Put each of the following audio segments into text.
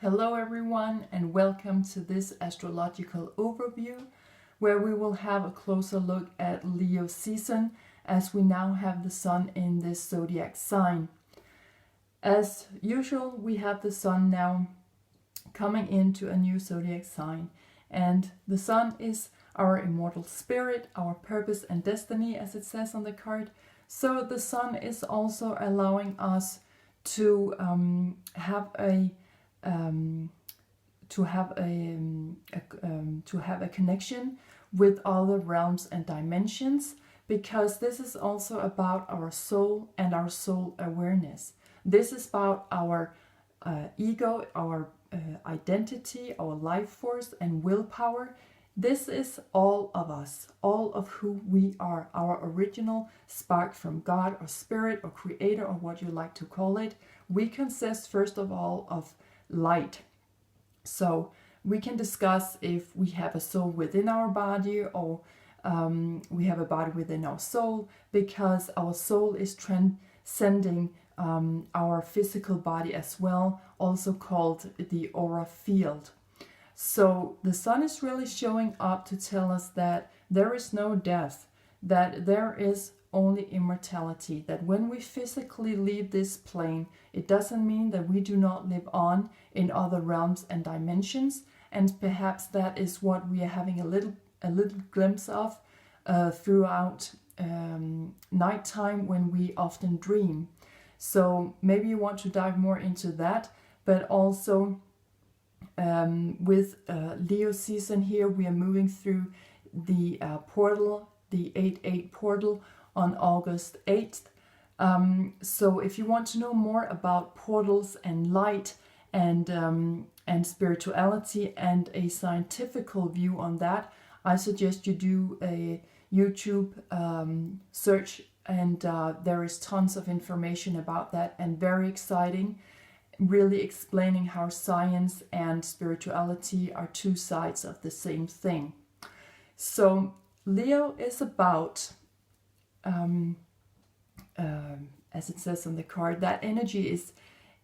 Hello everyone and welcome to this astrological overview where we will have a closer look at Leo season as we now have the sun in this zodiac sign. As usual, we have the sun now coming into a new zodiac sign, and the sun is our immortal spirit, our purpose and destiny, as it says on the card. So the sun is also allowing us to have a connection with other realms and dimensions, because this is also about our soul and our soul awareness. This is about our ego, our identity, our life force and willpower. This is all of us, all of who we are, our original spark from God or spirit or creator or what you like to call it. We consist first of all of light. So we can discuss if we have a soul within our body or we have a body within our soul, because our soul is transcending our physical body as well, also called the aura field. So the sun is really showing up to tell us that there is no death, that there is only immortality, that when we physically leave this plane, it doesn't mean that we do not live on in other realms and dimensions. And perhaps that is what we are having a little glimpse of throughout nighttime when we often dream. So maybe you want to dive more into that, but also with Leo season here, we are moving through the portal, the 8/8 portal on August 8th. So if you want to know more about portals and light and spirituality and a scientific view on that, I suggest you do a YouTube search, and there is tons of information about that, and very exciting, really explaining how science and spirituality are two sides of the same thing. So Leo is about, as it says on the card, that energy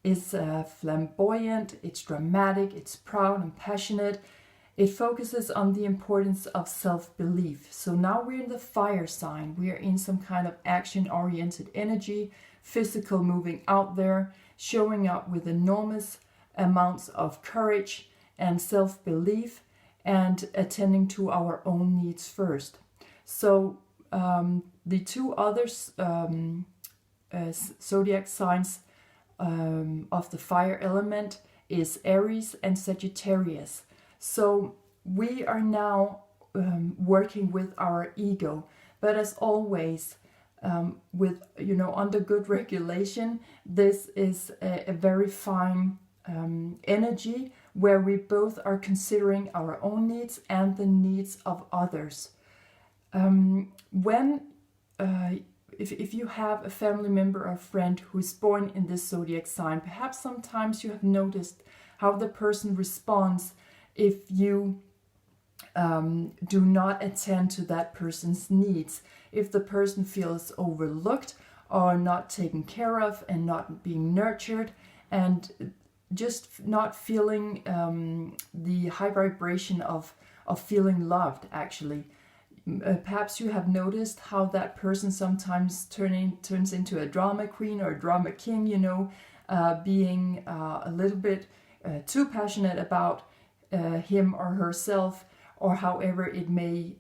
is flamboyant, it's dramatic, it's proud and passionate. It focuses on the importance of self-belief. So now we're in the fire sign. We are in some kind of action-oriented energy, physical, moving out there, showing up with enormous amounts of courage and self-belief, and attending to our own needs first. So the two other zodiac signs of the fire element is Aries and Sagittarius. So we are now working with our ego, but as always, with, under good regulation, this is a very fine energy where we both are considering our own needs and the needs of others. If you have a family member or friend who is born in this zodiac sign, perhaps sometimes you have noticed how the person responds if you do not attend to that person's needs. If the person feels overlooked or not taken care of and not being nurtured, and just not feeling the high vibration of feeling loved, actually. Perhaps you have noticed how that person sometimes turns into a drama queen or a drama king, being a little bit too passionate about him or herself, or however it may,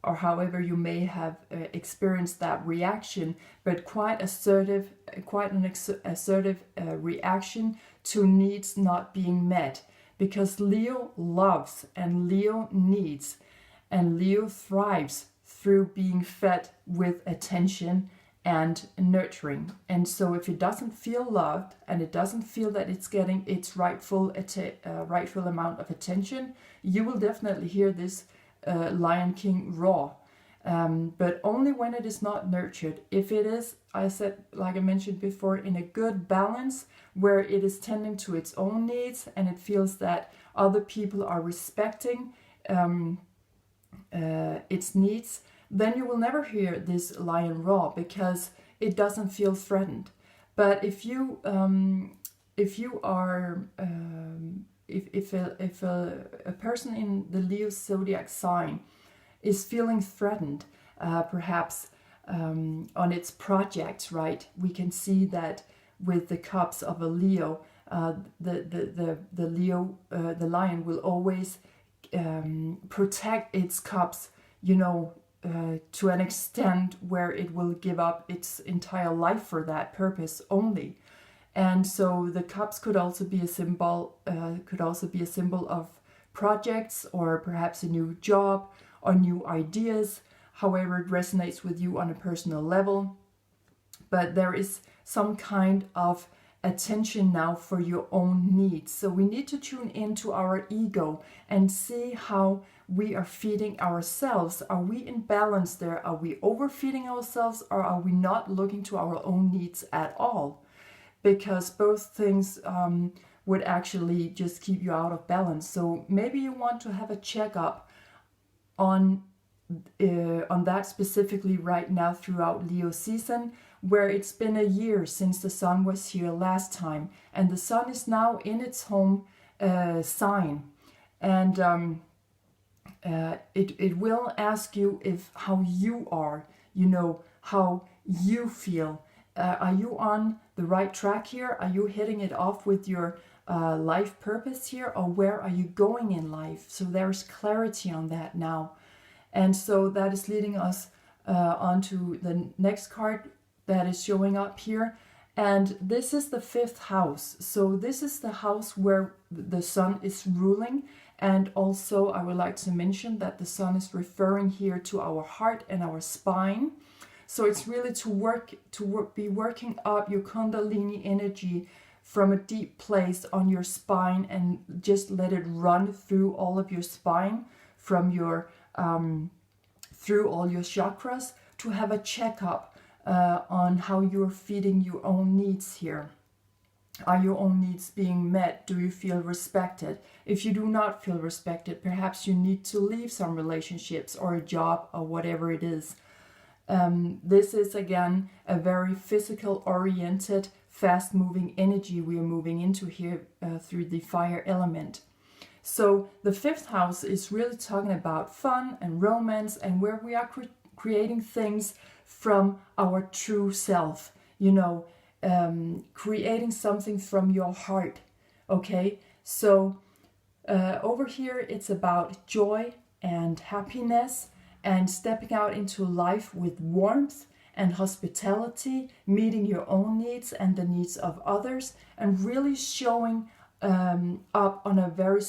or however you may have experienced that reaction, but quite an assertive reaction to needs not being met, because Leo loves and Leo needs, and Leo thrives through being fed with attention and nurturing. And so if it doesn't feel loved and it doesn't feel that it's getting its rightful amount of attention, you will definitely hear this Lion King roar. But only when it is not nurtured. If it is, like I mentioned before, in a good balance where it is tending to its own needs and it feels that other people are respecting its needs, then you will never hear this lion roar, because it doesn't feel threatened. But if you are if a person in the Leo zodiac sign is feeling threatened, perhaps on its projects, right? We can see that with the cups of a Leo, the Leo, the lion will always protect its cups, you know, to an extent where it will give up its entire life for that purpose only. And so the cups could also be a symbol, of projects, or perhaps a new job or new ideas, however it resonates with you on a personal level. But there is some kind of attention now for your own needs. So we need to tune into our ego and see how we are feeding ourselves. Are we in balance there? Are we overfeeding ourselves, or are we not looking to our own needs at all? Because both things would actually just keep you out of balance. So maybe you want to have a checkup on that specifically right now throughout Leo season, where it's been a year since the sun was here last time, and the sun is now in its home sign, and it will ask you if how you are, you know, how you feel. Are you on the right track here? Are you hitting it off with your life purpose here, or where are you going in life? So there's clarity on that now. And so that is leading us onto the next card that is showing up here. And this is the 5th house. So this is the house where the sun is ruling. And also I would like to mention that the sun is referring here to our heart and our spine. So it's really be working up your Kundalini energy from a deep place on your spine, and just let it run through all of your spine, from your through all your chakras, to have a checkup on how you're feeding your own needs here. Are your own needs being met? Do you feel respected? If you do not feel respected, perhaps you need to leave some relationships or a job or whatever it is. This is again a very physical oriented, fast moving energy we are moving into here through the fire element. So the 5th house is really talking about fun and romance, and where we are creating things from our true self, you know, creating something from your heart. Okay, so over here it's about joy and happiness, and stepping out into life with warmth and hospitality, meeting your own needs and the needs of others, and really showing up on a very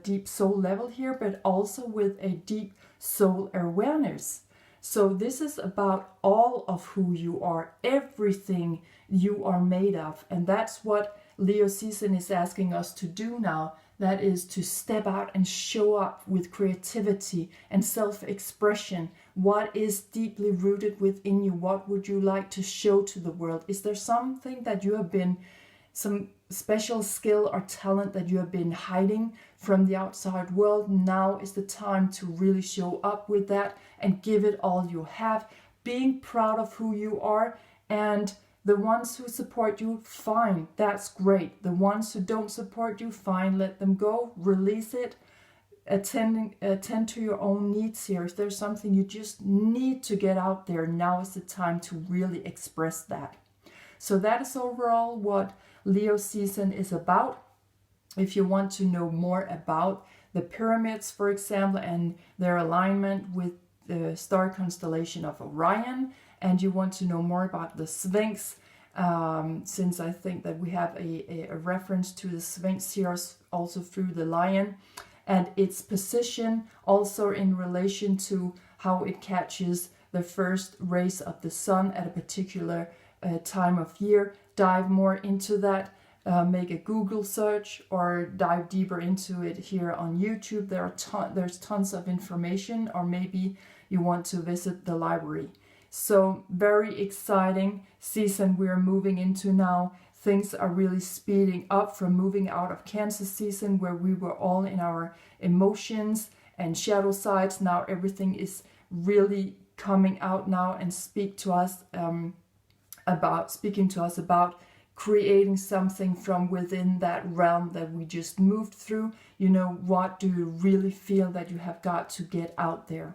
deep soul level here, but also with a deep soul awareness. So this is about all of who you are, everything you are made of, and that's what Leo season is asking us to do now. That is to step out and show up with creativity and self-expression. What is deeply rooted within you? What would you like to show to the world? Is there something that you have been, some special skill or talent that you have been hiding from the outside world? Now is the time to really show up with that and give it all you have, being proud of who you are. And the ones who support you, fine, that's great. The ones who don't support you, fine, let them go, release it. Attend to your own needs here. If there's something you just need to get out there, now is the time to really express that. So that is overall what Leo season is about. If you want to know more about the pyramids, for example, and their alignment with the star constellation of Orion, and you want to know more about the Sphinx, since I think that we have a reference to the Sphinx here also through the lion, and its position also in relation to how it catches the first rays of the sun at a particular time of year. Dive more into that, make a Google search, or dive deeper into it here on YouTube. There's tons of information, or maybe you want to visit the library. So very exciting season we're moving into now. Things are really speeding up from moving out of Cancer season, where we were all in our emotions and shadow sides. Now everything is really coming out now and speaking to us about creating something from within that realm that we just moved through. You know, what do you really feel that you have got to get out there?